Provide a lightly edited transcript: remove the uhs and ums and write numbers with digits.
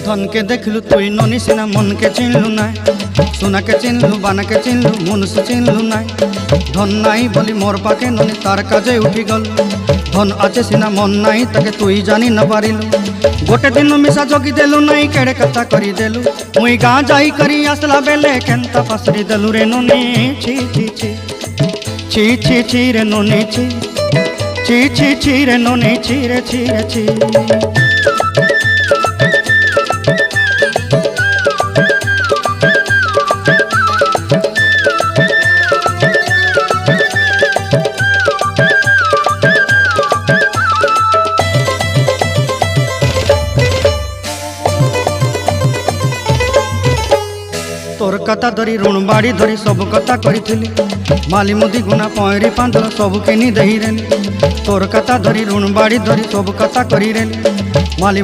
धन के देखलु तुई ननी सिना मन के चिन्हलु ना सोना के चिन्हलु बाना के चिन्हलु मनुष्य चिन्हलु ना धन नाई बोली मोर पाके ननी तार काजे उठी गल धन आचे सिना मन नाई ताके तुई जानी न पारिलु गोटे दिन मिसा जगी देलु नाई केड़े कथा करी देलु मुई गाँ जाई करी आसला बेले केंता पासरी देलु रे ननी छी छी छी छी छी छी रे ननी छी छी छी छी रे ननी छी रे छी रे छी। तोर कथा धरी ऋण बाड़ी धरी सब कथा करी माली मुदी गुना पहरी पांदल सब किनी दही रेली तोर कथा धरी ऋण बाड़ी धरी सब कथा करी रेली माली